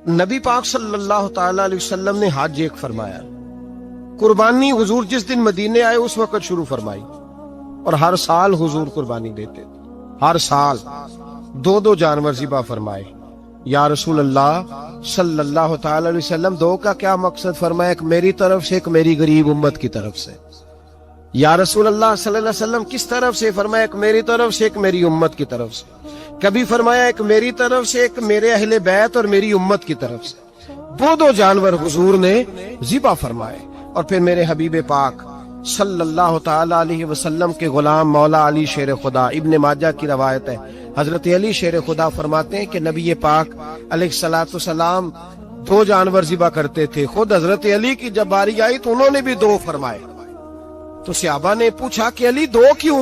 نبی پاک صلی اللہ تعالی علیہ وسلم نے حج ایک فرمایا، قربانی حضور جس دن مدینے آئے اس وقت شروع فرمائی، اور ہر سال حضور قربانی دیتے تھے، ہر سال دو جانور ذبح فرمائے۔ یا رسول اللہ صلی اللہ تعالی علیہ وسلم دو کا کیا مقصد فرمایا؟ ایک میری طرف سے، ایک میری غریب امت کی طرف سے۔ یا رسول اللہ صلی اللہ علیہ وسلم کس طرف سے فرمایا؟ ایک میری طرف سے، ایک میری امت کی طرف سے۔ کبھی فرمایا ایک میری طرف سے، ایک میرے اہل بیت اور میری امت کی طرف سے۔ دو جانور حضور نے ذبح فرمائے، اور پھر میرے حبیب پاک صلی اللہ تعالی علیہ وسلم کے غلام مولا علی شیر خدا، ابن ماجہ کی روایت ہے، حضرت علی شیر خدا فرماتے ہیں کہ نبی پاک علیہ الصلوۃ والسلام دو جانور ذبح کرتے تھے۔ خود حضرت علی کی جب باری آئی تو انہوں نے بھی دو فرمائے۔ تو صحابہ نے پوچھا کہ علی دو کیوں؟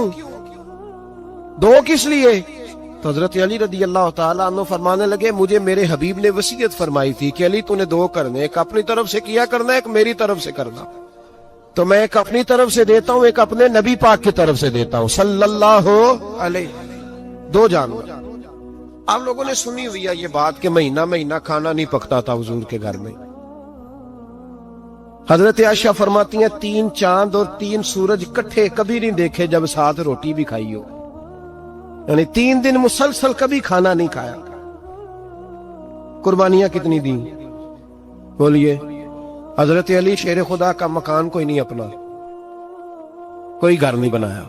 دو کس لیے؟ تو حضرت علی رضی اللہ تعالیٰ عنہ فرمانے لگے، مجھے میرے حبیب نے وصیت فرمائی تھی کہ علی تو نے دو کرنے، ایک اپنی طرف سے کیا کرنا، ایک میری طرف سے کرنا۔ تو میں ایک اپنی طرف سے دیتا ہوں، ایک اپنے نبی پاک کی طرف سے دیتا ہوں صلی اللہ علیہ۔ دو جانور۔ آپ لوگوں نے سنی ہوئی ہے یہ بات کہ مہینہ کھانا نہیں پکتا تھا حضور کے گھر میں۔ حضرت عائشہ فرماتی ہیں 3 چاند اور 3 سورج کٹھے کبھی نہیں دیکھے جب ساتھ روٹی بھی کھائی ہو، یعنی 3 دن مسلسل کبھی کھانا نہیں کھایا۔ قربانیاں کتنی دیں؟ بولیے۔ حضرت علی شیر خدا کا مکان کوئی نہیں اپنا، کوئی گھر نہیں بنایا۔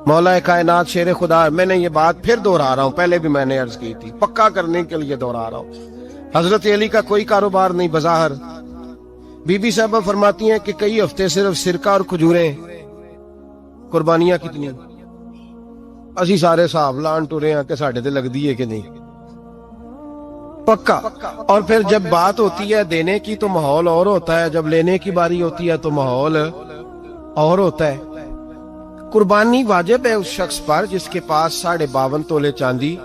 مولا کائنات شیر خدا، میں نے یہ بات پھر دوہرا رہا ہوں، پہلے بھی میں نے عرض کی تھی، پکا کرنے کے لیے دوہرا رہا ہوں۔ حضرت علی کا کوئی کاروبار نہیں بظاہر۔ بی بی صاحبہ فرماتی ہیں کہ کئی ہفتے صرف سرکہ اور کھجوریں۔ قربانیاں کتنی؟ اسی سارے صاحب لان ٹورے ہیں کہ ساڑھے تے لگ دیئے کہ نہیں، پکا۔ اور پھر جب بات ہوتی ہے دینے کی تو ماحول اور ہوتا ہے، جب لینے کی باری ہوتی ہے تو ماحول اور ہوتا ہے۔ قربانی واجب ہے اس شخص پر جس کے پاس 52.5 تولے چاندی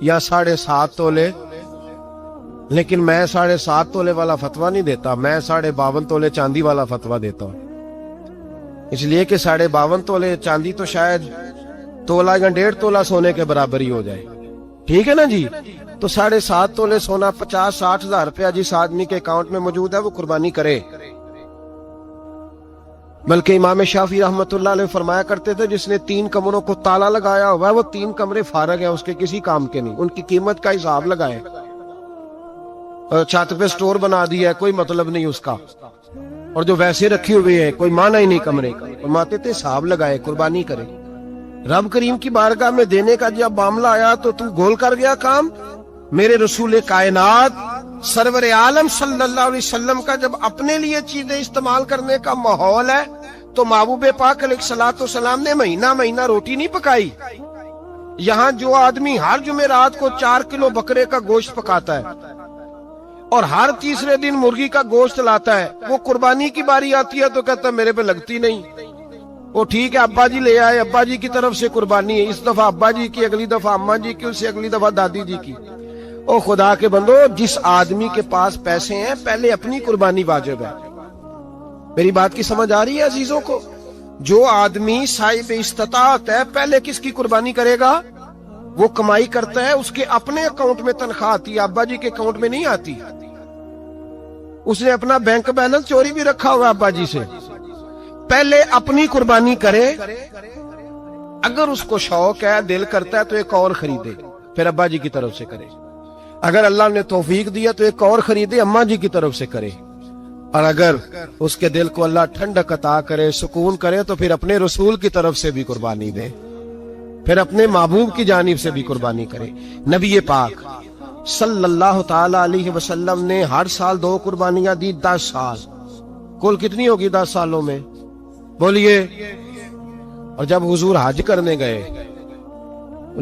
یا 7.5 تولے، لیکن میں 7.5 تولے والا فتویٰ نہیں دیتا، میں 52.5 تولے چاندی والا فتویٰ دیتا ہوں، اس لیے کہ 52.5 تولے چاندی تو شاید تولہ یا 1.5 تولہ سونے کے برابر ہی ہو جائے، ٹھیک ہے نا جی؟ تو 7.5 تولے سونا 50-60 ہزار روپیہ جس آدمی کے اکاؤنٹ میں موجود ہے وہ قربانی کرے۔ بلکہ امام شافعی رحمت اللہ علیہ فرمایا کرتے تھے جس نے 3 کمروں کو تالا لگایا ہوا ہے وہ 3 کمرے فارغ ہیں، اس کے کسی کام کے نہیں، ان کی قیمت کا حساب لگائے۔ چھت پہ سٹور بنا دیا ہے، کوئی مطلب نہیں اس کا، اور جو ویسے رکھی ہوئے ہیں کوئی معنی ہی نہیں کمرے کا، فرماتے تھے حساب لگائے، قربانی کرے۔ رب کریم کی بارگاہ میں دینے کا جب معاملہ آیا تو تو گول کر گیا کام۔ میرے رسول کائنات سرور عالم صلی اللہ علیہ وسلم کا جب اپنے لیے چیزیں استعمال کرنے کا ماحول ہے تو محبوب پاک علیہ الصلوۃ والسلام نے مہینہ روٹی نہیں پکائی۔ یہاں جو آدمی ہر جمعرات کو 4 کلو بکرے کا گوشت پکاتا ہے اور ہر تیسرے دن مرغی کا گوشت لاتا ہے، وہ قربانی کی باری آتی ہے تو کہتا ہے میرے پہ لگتی نہیں۔ وہ ٹھیک ہے ابا جی لے آئے، ابا جی کی طرف سے قربانی ہے، اس دفعہ ابا جی کی، اگلی دفعہ اماں جی کی، اس سے اگلی دفعہ دادی جی کی۔ او خدا کے بندو، جس آدمی کے پاس پیسے ہیں پہلے اپنی قربانی واجب ہے۔ میری بات کی سمجھ آ رہی ہے عزیزوں کو؟ جو آدمی صاحب استطاعت ہے پہلے کس کی قربانی کرے گا؟ وہ کمائی کرتا ہے، اس کے اپنے اکاؤنٹ میں تنخواہ آتی ہے، ابا جی کے اکاؤنٹ میں نہیں آتی۔ اس نے اپنا بینک بیلنس چوری بھی رکھا ہوا ابا جی سے۔ پہلے اپنی قربانی کرے، اگر اس کو شوق ہے، دل کرتا ہے تو ایک اور خریدے، پھر ابا جی کی طرف سے کرے۔ اگر اللہ نے توفیق دیا تو ایک اور خریدے، اماں جی کی طرف سے کرے۔ اور اگر اس کے دل کو اللہ ٹھنڈک عطا کرے، سکون کرے، تو پھر اپنے رسول کی طرف سے بھی قربانی دے، پھر اپنے محبوب کی جانب سے بھی قربانی کرے۔ نبی پاک صلی اللہ تعالی علیہ وسلم نے ہر سال 2 قربانیاں دی، 10 سال۔ کل کتنی ہوگی 10 سالوں میں؟ بولیے۔ اور جب حضور حج کرنے گئے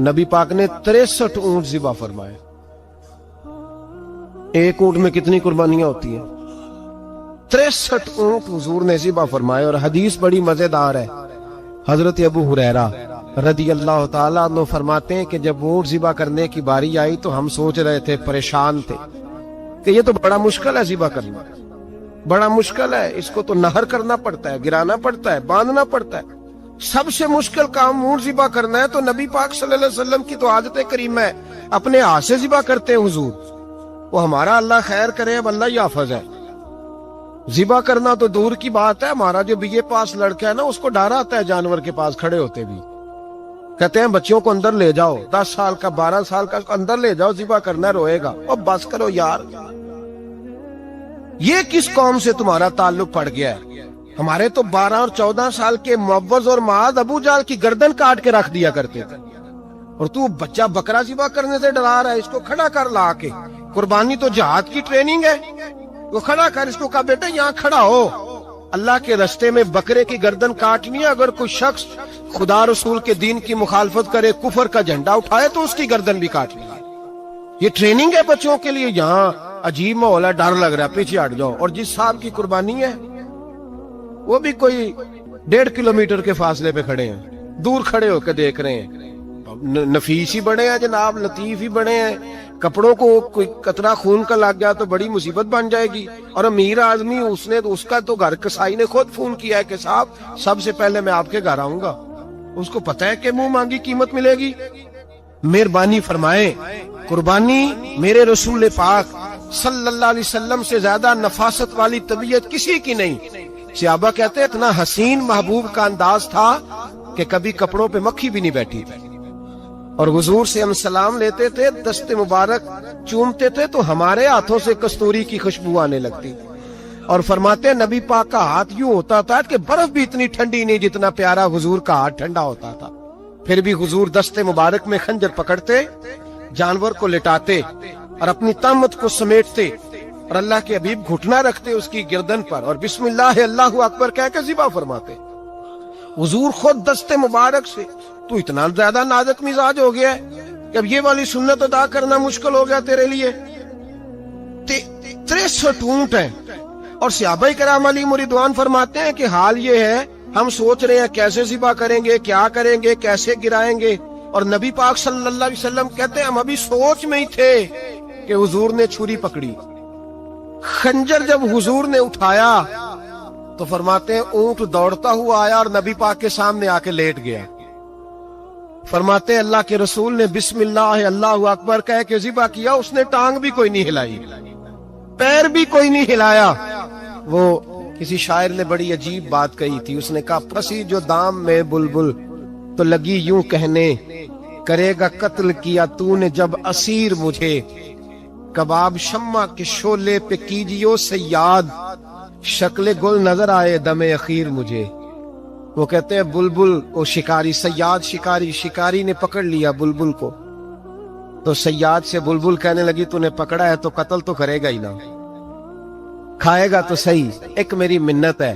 نبی پاک نے 63 اونٹ ذبح فرمائے۔ ایک اونٹ میں کتنی قربانیاں ہوتی ہیں؟ 63 اونٹ حضور نے ذبح فرمائے۔ اور حدیث بڑی مزیدار ہے، حضرت ابو ہریرہ رضی اللہ تعالیٰ عنہ فرماتے ہیں کہ جب اونٹ ذبح کرنے کی باری آئی تو ہم سوچ رہے تھے، پریشان تھے کہ یہ تو بڑا مشکل ہے ذبح کرنا، بڑا مشکل ہے، اس کو تو نہر کرنا پڑتا ہے، گرانا پڑتا ہے، باندھنا پڑتا ہے، سب سے مشکل کام اونٹ ذبح کرنا ہے۔ تو نبی پاک صلی اللہ علیہ وسلم کی تو عادت کریم ہے، اپنے ہاتھ سے ذبح کرتے ہیں حضور۔ وہ ہمارا اللہ خیر کرے، اب اللہ ہی حافظ ہے. ذبح کرنا تو دور کی بات ہے، ہمارا جو BA پاس لڑکا ہے نا اس کو ڈر آتا ہے جانور کے پاس کھڑے ہوتے بھی. کہتے ہیں بچوں کو اندر لے جاؤ، 10 سال کا 12 سال کا اندر لے جاؤ، ذبح کرنا روئے گا. اور بس کرو یار، یہ کس قوم سے تمہارا تعلق پڑ گیا ہے؟ ہمارے تو 12 اور 14 سال کے معوذ اور معاذ ابو جہل کی گردن کاٹ کے رکھ دیا کرتے تھے، اور تو بچہ بکرا ذبح کرنے سے ڈرا رہا ہے. اس کو کھڑا کر لا کے. قربانی تو جہاد کی ٹریننگ ہے. وہ کھڑا کر، اس کو کہا بیٹا یہاں کھڑا ہو، اللہ کے رستے میں بکرے کی گردن کاٹنی ہے. اگر کوئی شخص خدا رسول کے دین کی مخالفت کرے، کفر کا جھنڈا اٹھائے تو اس کی گردن بھی کاٹنی ہے. یہ ٹریننگ ہے بچوں کے لیے. یہاں عجیب ماحول ہے، ڈر لگ رہا ہے، پیچھے ہٹ جاؤ. اور جس صاحب کی قربانی ہے وہ بھی کوئی 1.5 کلومیٹر کے فاصلے پہ کھڑے ہیں، دور کھڑے ہو کے دیکھ رہے ہیں. نفیس ہی بڑے ہیں جناب، لطیف ہی بڑے ہیں. کپڑوں کو کوئی قطرہ خون کا لگ گیا تو بڑی مصیبت بن جائے گی. اور امیر آدمی اس کا تو گھر کسائی نے خود فون کیا ہے کہ صاحب سب سے پہلے میں آپ کے گھر آؤں گا. اس کو پتہ ہے کہ منہ مانگی قیمت ملے گی. مہربانی فرمائیں، قربانی میرے رسول پاک صلی اللہ علیہ وسلم سے زیادہ نفاست والی طبیعت کسی کی نہیں. صحابہ کہتے ہیں اتنا حسین محبوب کا انداز تھا کہ کبھی کپڑوں پہ مکھی بھی نہیں بیٹھی تھی. اور حضور سے ہم سلام لیتے تھے، دست مبارک چومتے تھے تو ہمارے ہاتھوں سے کستوری کی خوشبو آنے لگتی. اور فرماتے ہیں نبی پاک کا ہاتھ یوں ہوتا تھا کہ برف بھی اتنی ٹھنڈی نہیں جتنا پیارا حضور کا ہاتھ ٹھنڈا ہوتا تھا. پھر بھی حضور دست مبارک میں خنجر پکڑتے، جانور کو لٹاتے اور اپنی طامت کو سمیٹتے، اور اللہ کے حبیب گھٹنا رکھتے اس کی گردن پر اور بسم اللہ اللہ اکبر کہہ کے ذبح فرماتے. حضور خود دست مبارک سے. تو اتنا زیادہ نازک مزاج ہو گیا ہے کہ اب یہ والی سنت ادا کرنا مشکل ہو گیا تیرے لیے. 63 اونٹ ہیں. اور صحابہ کرام علیہم رضوان فرماتے ہیں کہ حال یہ ہے ہم سوچ رہے ہیں کیسے ذبح کریں گے، کیا کریں گے، کیسے گرائیں گے. اور نبی پاک صلی اللہ علیہ وسلم کہتے ہیں ہم ابھی سوچ میں ہی تھے کہ حضور نے چھری پکڑی. خنجر جب حضور نے اٹھایا تو فرماتے ہیں اونٹ دوڑتا ہوا آیا اور نبی پاک کے سامنے آ کے لیٹ گیا. فرماتے ہیں اللہ کے رسول نے بسم اللہ اللہ اکبر کہہ کے ذبح کیا. اس نے ٹانگ بھی کوئی نہیں ہلائی، پیر بھی کوئی نہیں ہلایا. وہ کسی شاعر نے بڑی عجیب بات کہی تھی. اس نے کہا پھنسی جو دام میں بلبل تو لگی یوں کہنے، کرے گا قتل کیا تو نے جب اسیر مجھے، کباب شمع کے شعلے پہ کیجیو سیاد، شکل گل نظر آئے دم اخیر مجھے. وہ کہتے ہیں بلبل، وہ شکاری، سیاد شکاری نے پکڑ لیا بلبل کو. تو سیاد سے بلبل کہنے لگی تو نے پکڑا ہے تو قتل تو کرے گا ہی نا، کھائے گا تو صحیح، ایک میری منت ہے.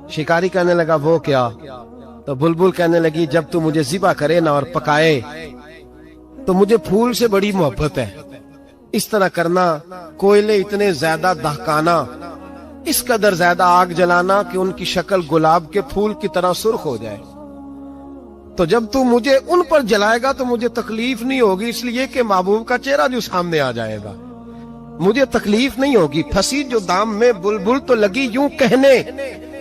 شکاری کہنے لگا وہ کیا؟ تو بلبل کہنے لگی جب تو مجھے ذبح کرے نا اور پکائے تو مجھے پھول سے بڑی محبت ہے. اس طرح کرنا، کوئلے اتنے زیادہ دہکانا، اس قدر زیادہ آگ جلانا کہ ان کی شکل گلاب کے پھول کی طرح سرخ ہو جائے. تو جب تو مجھے ان پر جلائے گا تو مجھے تکلیف نہیں ہوگی، اس لیے کہ محبوب کا چہرہ جو سامنے آ جائے گا مجھے تکلیف نہیں ہوگی. پھنسی جو دام میں بلبل تو لگی یوں کہنے،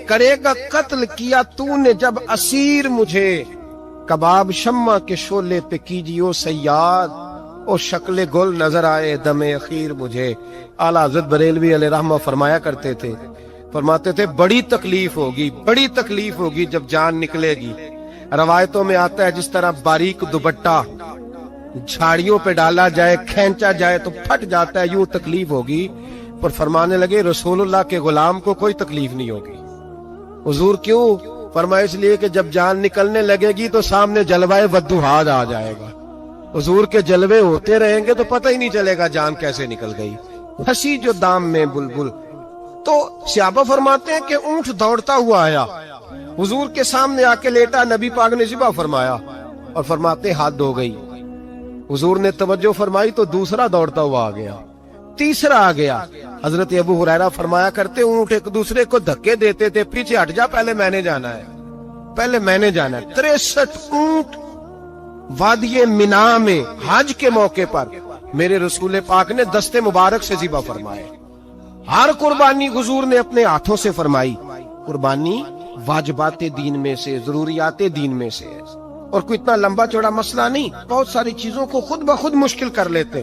کرے گا قتل کیا تو نے جب اسیر مجھے، کباب شمع کے شعلے پہ کیجیو سیاد، او شکل گل نظر آئے دم اخیر مجھے. اعلیٰ حضرت بریلوی علیہ رحمہ فرمایا کرتے تھے، فرماتے تھے بڑی تکلیف ہوگی جب جان نکلے گی. روایتوں میں آتا ہے جس طرح باریک دوپٹہ جھاڑیوں پہ ڈالا جائے، کھینچا جائے تو پھٹ جاتا ہے، یوں تکلیف ہوگی. پر فرمانے لگے رسول اللہ کے غلام کو کوئی تکلیف نہیں ہوگی. حضور کیوں؟ فرمایا اس لیے کہ جب جان نکلنے لگے گی تو سامنے جلوہ ودوحاد آ جائے گا. حضور کے جلوے ہوتے رہیں گے تو پتہ ہی نہیں چلے گا جان کیسے نکل گئی. پھنسی جو دام میں بلبل. تو صحابہ فرماتے ہیں کہ اونٹ دوڑتا ہوا آیا، حضور کے سامنے آ کے لیٹا، نبی پاک نے ذبح فرمایا اور فرماتے ہاتھ دھو گئی. حضور نے توجہ فرمائی تو دوسرا دوڑتا ہوا آ گیا، تیسرا آ گیا. حضرت ابو ہریرہ فرمایا کرتے اونٹ ایک دوسرے کو دھکے دیتے تھے، پیچھے ہٹ جا، پہلے میں نے جانا ہے. 63 اونٹ وادی مینا میں حج کے موقع پر میرے رسول پاک نے دست مبارک سے ذبح فرمائے. ہر قربانی حضور نے اپنے ہاتھوں سے فرمائی. قربانی واجبات دین میں سے، ضروریات دین میں سے ہے، اور کوئی اتنا لمبا چوڑا مسئلہ نہیں. بہت ساری چیزوں کو خود بخود مشکل کر لیتے.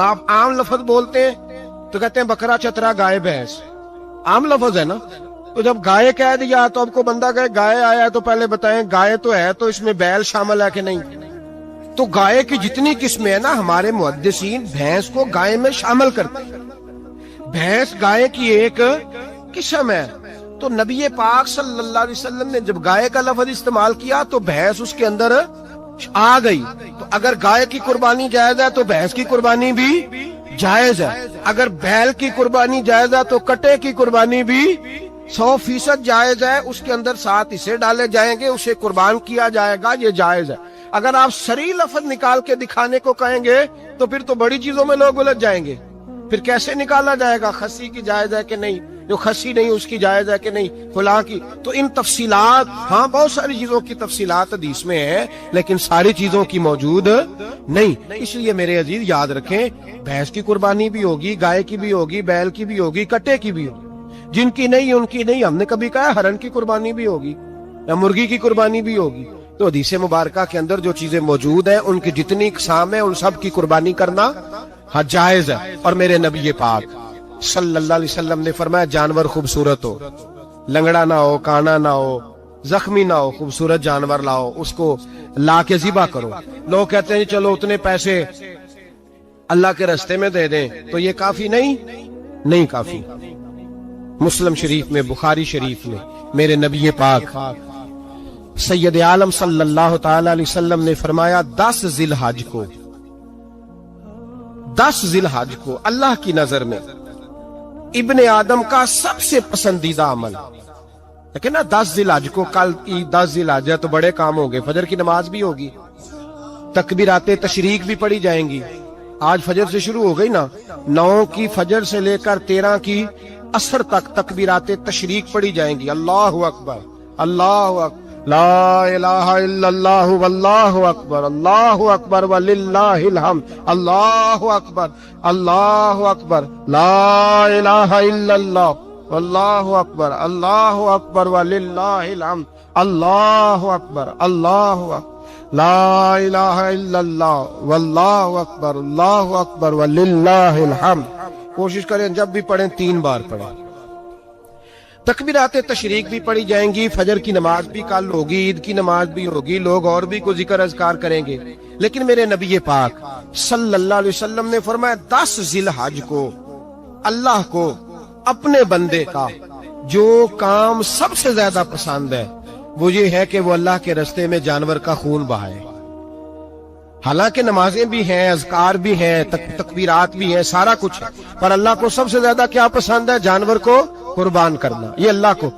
آپ عام لفظ بولتے ہیں تو کہتے ہیں بکرا چترا گائے بھینس، عام لفظ ہے نا. تو جب گائے کہہ دیا تو اب کو بندہ کہے گائے آیا تو پہلے بتائیں گائے تو ہے تو اس میں بیل شامل ہے کہ نہیں. تو گائے کی جتنی قسمیں ہیں نا ہمارے محدثین بھینس کو گائے میں شامل کرتے ہیں. بھینس گائے کی ایک قسم ہے. تو نبی پاک صلی اللہ علیہ وسلم نے جب گائے کا لفظ استعمال کیا تو بھینس اس کے اندر آ گئی. تو اگر گائے کی قربانی جائز ہے تو بھینس کی قربانی بھی جائز ہے. اگر بیل کی قربانی جائز ہے تو کٹے کی قربانی بھی 100% جائز ہے. اس کے اندر 7 حصے ڈالے جائیں گے، اسے قربان کیا جائے گا، یہ جائز ہے. اگر آپ صریح لفظ نکال کے دکھانے کو کہیں گے تو پھر تو بڑی چیزوں میں لوگ الجھ جائیں گے. پھر کیسے نکالا جائے گا خسی کی جائز ہے کہ نہیں، جو خسی نہیں اس کی جائز ہے کہ نہیں، فلاں کی. تو ان تفصیلات، ہاں بہت ساری چیزوں کی تفصیلات حدیث میں ہیں لیکن ساری چیزوں کی موجود نہیں. اس لیے میرے عزیز یاد رکھیں، بھینس کی قربانی بھی ہوگی، گائے کی بھی ہوگی، بیل کی بھی ہوگی، کٹے کی بھی ہوگی. جن کی نہیں ان کی نہیں. ہم نے کبھی کہا ہرن کی قربانی بھی ہوگی یا مرغی کی قربانی بھی ہوگی. تو حدیث مبارکہ کے اندر جو چیزیں موجود ہیں ان کی جتنی اقسام ہیں ان سب کی قربانی کرنا ہاں جائز ہے. اور میرے نبی پاک صلی اللہ علیہ وسلم نے فرمایا جانور خوبصورت ہو، لنگڑا نہ ہو، کانا نہ ہو، زخمی نہ ہو، خوبصورت جانور لاؤ، اس کو لا کے ذبح کرو. لوگ کہتے ہیں چلو اتنے پیسے اللہ کے راستے میں دے دیں تو یہ کافی نہیں کافی. مسلم شریف میں، بخاری شریف میں میرے نبی پاک سید عالم صلی اللہ تعالی علیہ وسلم نے فرمایا 10 ذی الحج کو اللہ کی نظر میں ابن آدم کا سب سے پسندیدہ عمل. لیکن نا 10 ذی الحج کو، کل کی 10 ذی الحج ہے تو بڑے کام ہوں گے. فجر کی نماز بھی ہوگی، تکبیرات تشریق بھی پڑھی جائیں گی. آج فجر سے شروع ہو گئی نا، 9 کی فجر سے لے کر 13 کی عصر تک تکبیرات تشریق پڑھی جائیں گی. اللہ اکبر، اللہ اکبر، لا الہ الا اللہ واللہ اکبر، اللہ اکبر وللہ الحمد، اللہ اکبر، اللہ اکبر، لا الہ الا اللہ واللہ اکبر، اللہ اکبر وللہ الحمد، اللہ اکبر، اللہ اکبر، لا الہ الا اللہ واللہ اکبر، اللہ اکبر وللہ الحمد. کوشش کریں جب بھی پڑھیں 3 بار پڑھیں. تکبیرات تشریق بھی پڑھی جائیں گی، فجر کی نماز بھی کل ہوگی، عید کی نماز بھی ہوگی، لوگ اور بھی کوئی ذکر اذکار کریں گے. لیکن میرے نبی پاک صلی اللہ علیہ وسلم نے فرمایا 10 ذی الحج کو اللہ کو اپنے بندے کا جو کام سب سے زیادہ پسند ہے وہ یہ ہے کہ وہ اللہ کے راستے میں جانور کا خون بہائے. حالانکہ نمازیں بھی ہیں، اذکار بھی ہیں، تکبیرات بھی ہیں، سارا کچھ ہے، پر اللہ کو سب سے زیادہ کیا پسند ہے؟ جانور کو قربان کرنا. یہ اللہ کو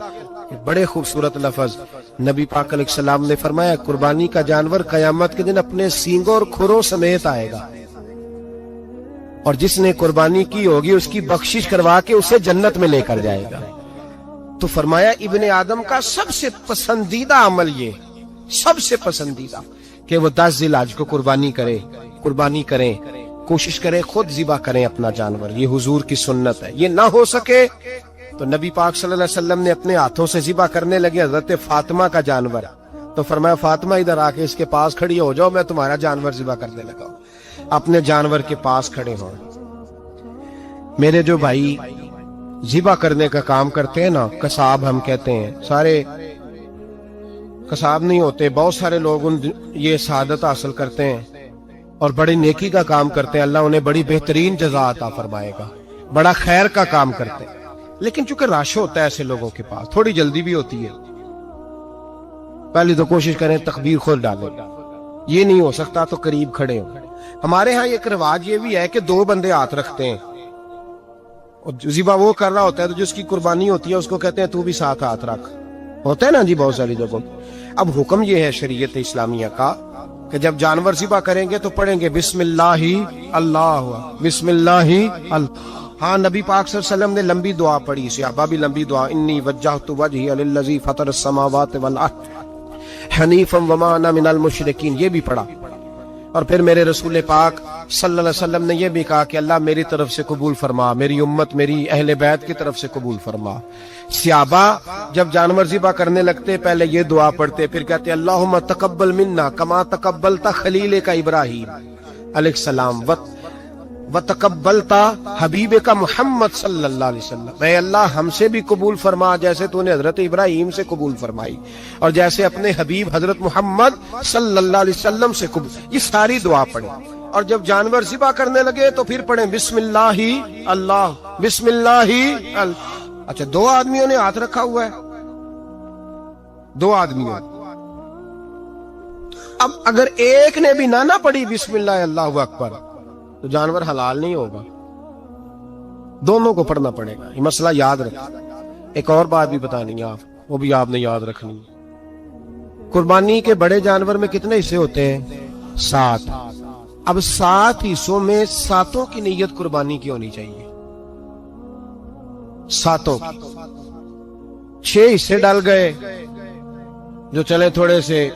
بڑے خوبصورت لفظ نبی پاک علیہ السلام نے فرمایا قربانی کا جانور قیامت کے دن اپنے سینگوں اور کھروں سمیت آئے گا، اور جس نے قربانی کی ہوگی اس کی بخشش کروا کے اسے جنت میں لے کر جائے گا. تو فرمایا ابن آدم کا سب سے پسندیدہ عمل یہ، سب سے پسندیدہ، کہ وہ 10 ذی الحج کو قربانی کریں، کوشش کریں خود ذبح کریں اپنا جانور. یہ حضور کی سنت ہے. یہ نہ ہو سکے تو نبی پاک صلی اللہ علیہ وسلم نے اپنے ہاتھوں سے ذبح کرنے لگے حضرت فاطمہ کا جانور. تو فرمایا فاطمہ ادھر آ کے اس کے پاس کھڑی ہو جاؤ، میں تمہارا جانور ذبح کرنے لگا. اپنے جانور کے پاس کھڑے ہوں. میرے جو بھائی ذبح کرنے کا کام کرتے ہیں نا، قصاب ہم کہتے ہیں، سارے قصاب نہیں ہوتے، بہت سارے لوگ یہ سعادت حاصل کرتے ہیں اور بڑی نیکی کا کام کرتے ہیں. اللہ انہیں بڑی بہترین جزا عطا فرمائے گا، بڑا خیر کا کام کرتے ہیں. لیکن چونکہ رش ہوتا ہے ایسے لوگوں کے پاس، تھوڑی جلدی بھی ہوتی ہے. پہلے تو کوشش کریں تکبیر خود ڈالیں، یہ نہیں ہو سکتا تو قریب کھڑے ہوں. ہمارے ہاں ایک رواج یہ بھی ہے کہ 2 بندے ہاتھ رکھتے ہیں، اور ذبح وہ کر رہا ہوتا ہے تو جس کی قربانی ہوتی ہے اس کو کہتے ہیں تو بھی ساتھ ہاتھ رکھ. ہوتا ہے نا جی بہت ساری جگہوں. اب حکم یہ ہے شریعت اسلامیہ کا کہ جب جانور ذبح کریں گے تو پڑھیں گے بسم اللہ اللہ، بسم اللہ اللہ. ہاں نبی پاک صلی اللہ علیہ وسلم نے لمبی دعا پڑھی، صحابہ بھی لمبی دعا، انی وجہت وجہی للذی فطر السماوات والارض حنیفا وما انا من المشرکین، یہ بھی پڑھا. اور پھر میرے رسول پاک صلی اللہ علیہ وسلم نے یہ بھی کہا کہ اللہ میری طرف سے قبول فرما، میری امت، میری اہل بیت کی طرف سے قبول فرما. صحابہ جب جانور ذبح کرنے لگتے پہلے یہ دعا پڑھتے، پھر کہتے اللہم تقبل منا کما تقبلت خلیل کا ابراہیم علیہ السلام وتقبلتا حبیب کا محمد صلی اللہ علیہ وسلم، اے اللہ ہم سے بھی قبول فرما جیسے تو نے حضرت ابراہیم سے قبول فرمائی، اور جیسے اپنے حبیب حضرت محمد صلی اللہ علیہ وسلم سے قبول۔ یہ ساری دعا پڑھیں، اور جب جانور ذبح کرنے لگے تو پھر پڑھیں بسم اللہ اللہ، بسم اللہ اللہ۔ اچھا، دو آدمیوں نے ہاتھ رکھا ہوا ہے، دو آدمیوں، اب اگر ایک نے بھی نہ پڑھی بسم اللہ اللہ اکبر تو جانور حلال نہیں ہوگا، دونوں کو پڑھنا پڑے گا۔ یہ مسئلہ یاد رکھیں۔ ایک اور بات بھی بتانی ہے آپ، وہ بھی آپ نے یاد رکھنی ہے۔ قربانی کے بڑے جانور میں کتنے حصے ہوتے ہیں؟ 7۔ اب 7 حصوں میں 7 کی نیت قربانی کی ہونی چاہیے، 7 کی۔ 6 حصے ڈال گئے، جو چلے تھوڑے سے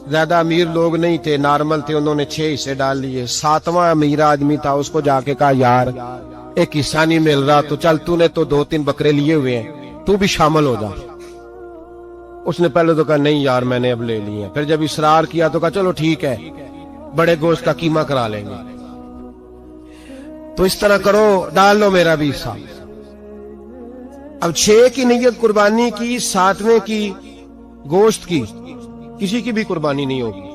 زیادہ امیر لوگ نہیں تھے، نارمل تھے، انہوں نے 6 حصے ڈال لیے۔ 7واں امیر آدمی تھا، اس کو جا کے کہا یار ایک حصہ نہیں مل رہا، تو چل تو نے تو 2-3 بکرے لیے ہوئے ہیں، تو بھی شامل ہو جا۔ اس نے پہلے تو کہا نہیں یار میں نے اب لے لیے ہیں، پھر جب اصرار کیا تو کہا چلو ٹھیک ہے بڑے گوشت کا قیمہ کرا لیں گے۔ تو اس طرح کرو، ڈال لو میرا بھی حصہ۔ اب 6 کی نیت قربانی کی، 7ویں کی گوشت کی، کسی کی بھی قربانی نہیں ہوگی،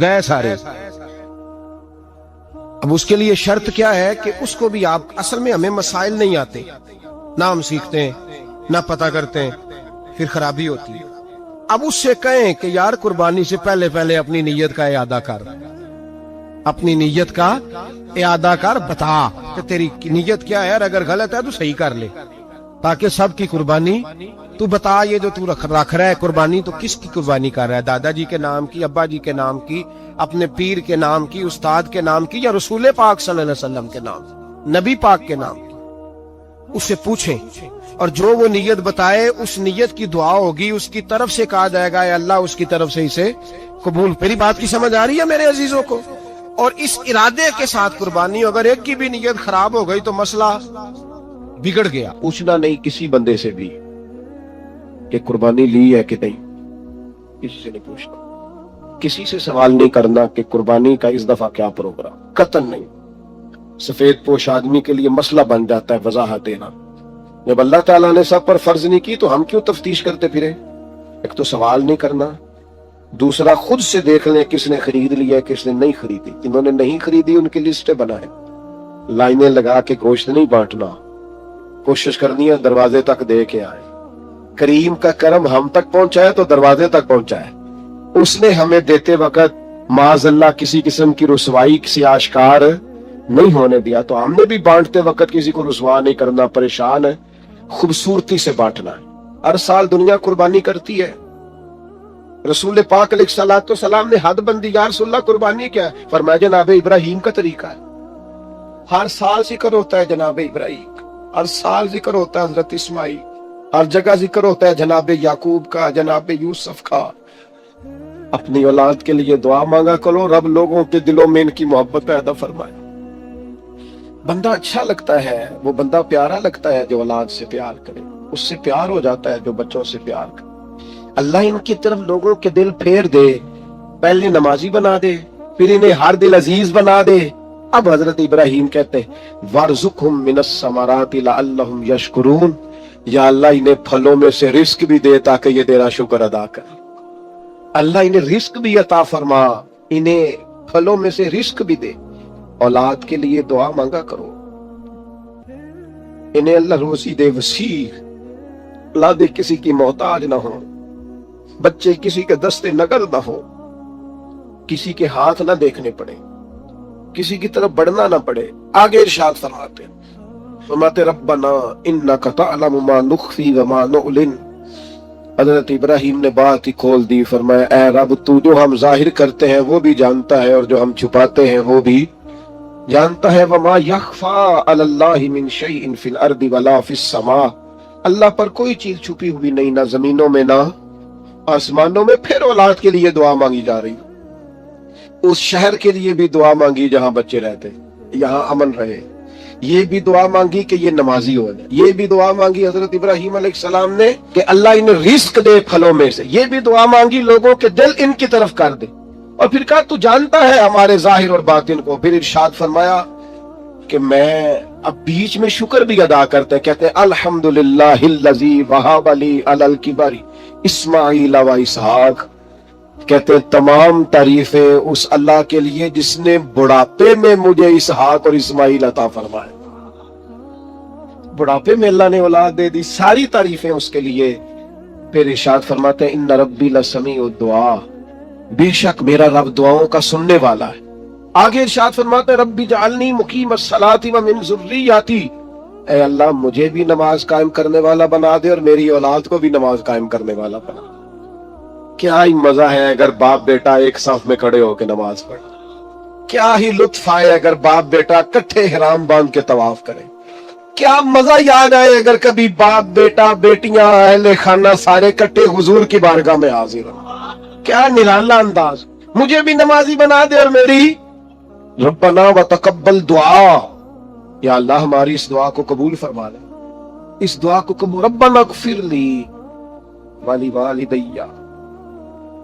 گئے سارے۔ اب اس کے لیے شرط کیا ہے کہ اس کو بھی آپ، اصل میں ہمیں مسائل نہیں آتے، نہ ہم سیکھتے ہیں نہ پتہ کرتے ہیں، پھر خرابی ہوتی ہے۔ اب اس سے کہیں کہ یار قربانی سے پہلے اپنی نیت کا اعادہ کر، اپنی نیت کا اعادہ کر، بتا کہ تیری نیت کیا ہے، اور اگر غلط ہے تو صحیح کر لے، تاکہ سب کی قربانی تو بتا۔ یہ جو تو رکھ رہا ہے قربانی، تو کس کی قربانی کر رہا ہے؟ دادا جی کے نام کی، ابا جی کے نام کی، اپنے پیر کے نام کی، استاد کے نام کی، یا رسول پاک صلی اللہ علیہ وسلم کے نام کی، نبی پاک کے نام کی؟ اس سے پوچھیں، اور جو وہ نیت بتائے اس نیت کی دعا ہوگی، اس کی طرف سے کہا جائے گا اے اللہ اس کی طرف سے اسے قبول۔ میری بات کی سمجھ آ رہی ہے میرے عزیزوں کو؟ اور اس ارادے کے ساتھ قربانی، اگر ایک کی بھی نیت خراب ہو گئی تو مسئلہ بگڑ گیا۔ پوچھنا نہیں کسی بندے سے بھی کہ قربانی لی ہے کہ نہیں، کسی سے نہیں پوچھنا، کسی سے سوال نہیں کرنا کہ قربانی کا اس دفعہ کیا پروگرام، قطعاً نہیں۔ سفید پوش آدمی کے لیے مسئلہ بن جاتا ہے وضاحت دینا۔ جب اللہ تعالیٰ نے سب پر فرض نہیں کی تو ہم کیوں تفتیش کرتے پھرے؟ ایک تو سوال نہیں کرنا، دوسرا خود سے دیکھ لیں کس نے خرید لیا ہے کس نے نہیں خریدی۔ جنہوں نے نہیں خریدی ان کی لسٹیں بنائیں، لائنیں لگا کے گوشت نہیں بانٹنا، کوشش کرنی ہے دروازے تک دے کے آئے۔ کریم کا کرم ہم تک پہنچائے تو دروازے تک پہنچائے۔ اس نے ہمیں دیتے وقت معاذ اللہ کسی قسم کی رسوائی کسی آشکار نہیں ہونے دیا، تو ہم نے بھی بانٹتے وقت کسی کو رسوا نہیں کرنا، پریشان ہے، خوبصورتی سے بانٹنا ہے۔ ہر سال دنیا قربانی کرتی ہے، رسول پاک علیہ الصلوۃ والسلام نے حد بندی، یا رسول اللہ قربانی کیا ہے؟ فرمایا جناب ابراہیم کا طریقہ ہے۔ ہر سال ذکر ہوتا ہے جناب ابراہیم کا، ہر سال ذکر ہوتا ہے حضرت اسماعیل، ہر جگہ ذکر ہوتا ہے جناب یعقوب کا، جناب یوسف کا۔ اپنی اولاد کے لیے دعا مانگا کرو، رب لوگوں کے دلوں میں ان کی محبت پیدا فرمائے۔ بندہ اچھا لگتا ہے، وہ بندہ پیارا لگتا ہے جو اولاد سے پیار کرے، اس سے پیار ہو جاتا ہے جو بچوں سے پیار کرے۔ اللہ ان کی طرف لوگوں کے دل پھیر دے، پہلے نمازی بنا دے، پھر انہیں ہر دل عزیز بنا دے۔ اب حضرت ابراہیم کہتے ہیں وَارْزُقْهُم مِّنَ الثَّمَرَاتِ لَعَلَّهُمْ يَشْكُرُونَ، یا اللہ انہیں پھلوں میں سے رزق بھی دے تاکہ یہ تیرا شکر ادا کریں۔ اللہ انہیں رزق بھی عطا فرما، انہیں پھلوں میں سے رزق بھی دے۔ اولاد کے لیے دعا مانگا کرو، انہیں اللہ روزی دے وسیع، اولادیں کسی کی محتاج نہ ہو، بچے کسی کے دستے نگل نہ ہو، کسی کے ہاتھ نہ دیکھنے پڑے، کسی کی طرف بڑھنا نہ پڑے۔ آگے ارشاد فرماتے ربنا انک تعلم ما نخفی وما نعلن۔ حضرت ابراہیم نے بات ہی کھول دی، فرمایا اے رب تو جو ہم ظاہر کرتے ہیں وہ بھی جانتا ہے، اور جو ہم چھپاتے ہیں وہ بھی جانتا ہے۔ وما یخفی علی اللہ من شیء فی الارض ولا فی السماء، اللہ پر کوئی چیز چھپی ہوئی نہیں، نہ زمینوں میں نہ آسمانوں میں۔ پھر اولاد کے لیے دعا مانگی جا رہی، اس شہر کے لیے بھی دعا مانگی جہاں بچے رہتے، یہاں امن رہے، یہ بھی دعا مانگی کہ یہ نمازی ہو جائے، یہ بھی دعا مانگی حضرت ابراہیم علیہ السلام نے کہ اللہ انہیں رزق دے پھلوں میں سے، یہ بھی دعا مانگی لوگوں کے دل ان کی طرف کر دے۔ اور پھر کہا تو جانتا ہے ہمارے ظاہر اور باطن کو. پھر ارشاد فرمایا کہ میں اب بیچ میں شکر بھی ادا کرتے ہیں, کہتے ہیں الحمدللہ الذی وہب لی علی الکبر اسماعیل و اسحاق. کہتے ہیں تمام تعریفیں اس اللہ کے لیے جس نے بڑھاپے میں مجھے اسحاق اور اسماعیل عطا فرمائے. بڑھاپے میں اللہ نے اولاد دے دی, ساری تعریفیں اس کے لیے. پھر ارشاد فرماتے ہیں ان ربی لسمیع الدعاء, بے شک میرا رب دعاؤں کا سننے والا ہے. آگے ارشاد فرماتے ہیں ربی جعلنی مقیم الصلاۃ ومن ذریتی, اے اللہ مجھے بھی نماز قائم کرنے والا بنا دے اور میری اولاد کو بھی نماز قائم کرنے والا بنا دے. کیا ہی مزہ ہے اگر باپ بیٹا ایک صف میں کھڑے ہو کے نماز پڑھیں. کیا ہی لطف آئے اگر باپ بیٹا کٹھے احرام باندھ کے طواف کریں. کیا مزہ یاد آئے اگر کبھی باپ بیٹا بیٹیاں اہل خانہ سارے کٹھے حضور کی بارگاہ میں حاضر ہوں. کیا نرالا انداز. مجھے بھی نمازی بنا دے اور میری ربنا وتقبل دعا, یا اللہ ہماری اس دعا کو قبول فرما لے, اس دعا کو قبول. ربنا اغفر لی ولی والدیا,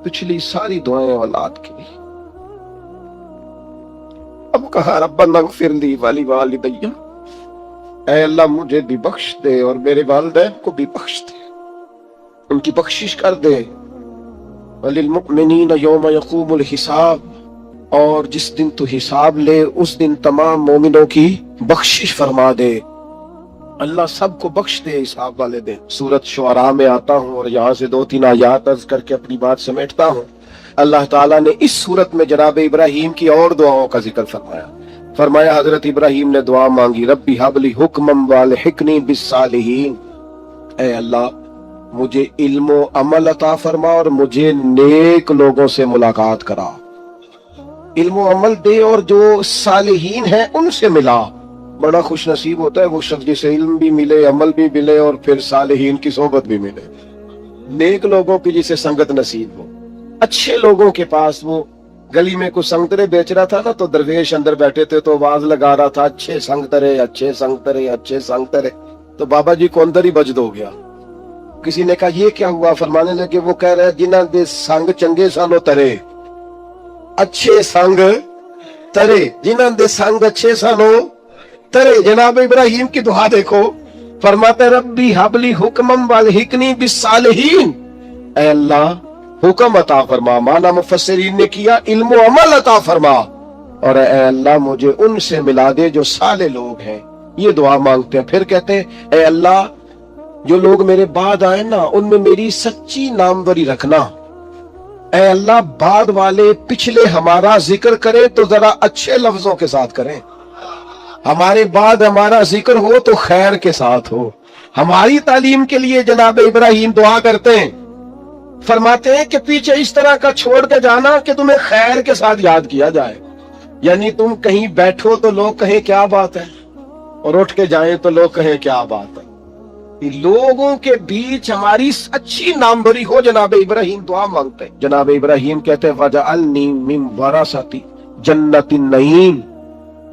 پچھلی ساری دعائیں اولاد کے لیے. اب کہا ربنا اغفر لی ولی والدیا, اے اللہ مجھے بھی بخش دے اور میرے والدین کو بھی بخش دے, ان کی بخشش کر دے. وللمؤمنین یوم یقوم الحساب, اور جس دن تو حساب لے اس دن تمام مومنوں کی بخشش فرما دے. اللہ سب کو بخش دے حساب والے دن. سورۃ شعراء میں آتا ہوں اور یہاں سے 2-3 آیات عرض کر کے اپنی بات سمیٹتا ہوں. اللہ تعالیٰ نے اس سورت میں جناب ابراہیم کی اور دعاؤں کا ذکر فرمایا. فرمایا حضرت ابراہیم نے دعا مانگی ربی حب لی حکما والحقنی بالصالحین, اے اللہ مجھے علم و عمل عطا فرما اور مجھے نیک لوگوں سے ملاقات کرا. علم و عمل دے اور جو صالحین ہیں ان سے ملا. بڑا خوش نصیب ہوتا ہے وہ شخص جسے علم بھی ملے, عمل بھی ملے اور پھر صالحین کی صحبت بھی ملے. نیک لوگوں کی جسے سنگت نصیب ہو. اچھے لوگوں کے پاس, وہ گلی میں کچھ سنگترے بیچ رہا تھا نا, تو درویش اندر بیٹھے تھے تو آواز لگا رہا تھا اچھے سنگترے اچھے سنگترے اچھے سنگترے. تو بابا جی کو اندر ہی بجد ہو گیا. کسی نے کہا یہ کیا ہوا؟ فرمانے لگے وہ کہہ رہے جنہاں دے سنگ چنگے سانو ترے, اچھے سنگ ترے, جنہاں دے سنگ اچھے سانو ترے. جناب ابراہیم کی دعا دیکھو, فرماتے ربی حب لی حکما والحقنی بالصالحین, اے اللہ حکم عطا فرما. مانا مفسرین نے کیا علم و عمل عطا فرما, اور اے اللہ مجھے ان سے ملا دے جو صالح لوگ ہیں. یہ دعا مانگتے ہیں. پھر کہتے ہیں اے اللہ جو لوگ میرے بعد آئے نا ان میں میری سچی ناموری رکھنا. اے اللہ بعد والے پچھلے ہمارا ذکر کریں تو ذرا اچھے لفظوں کے ساتھ کریں. ہمارے بعد ہمارا ذکر ہو تو خیر کے ساتھ ہو. ہماری تعلیم کے لیے جناب ابراہیم دعا کرتے ہیں. فرماتے ہیں کہ پیچھے اس طرح کا چھوڑ کے جانا کہ تمہیں خیر کے ساتھ یاد کیا جائے. یعنی تم کہیں بیٹھو تو لوگ کہیں کیا بات ہے, اور اٹھ کے جائیں تو لوگ کہیں کیا بات ہے. لوگوں کے بیچ ہماری اچھی ناموری ہو. جناب ابراہیم دعا مانگتے ہیں. جناب ابراہیم کہتے ہیں وَجَعَلْنِي مِن وَرَثَةِ جَنَّةِ النَّعِيمِ,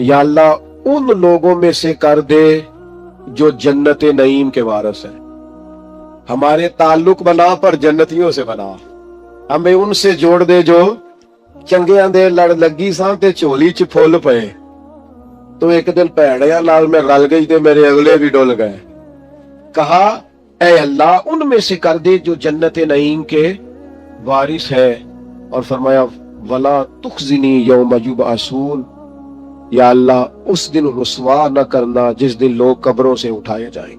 یا اللہ ان لوگوں میں سے کر دے جو جنت نعیم کے وارث ہیں. ہمارے تعلق بنا پر جنتیوں سے بنا, ہمیں ان سے جوڑ دے جو چنگیاں دے لڑ لگی سان تے چولی چ پھول پئے. تو ایک دن پیڑیاں لال میں رل گئی تے میرے اگلے بھی ڈول گئے. کہا اے اللہ ان میں سے کر دے جو جنت نعیم کے وارث ہے. اور فرمایا ولا تخزنی یوم یبعثون, یا اللہ اس دن رسوا نہ کرنا جس دن لوگ قبروں سے اٹھائے جائیں.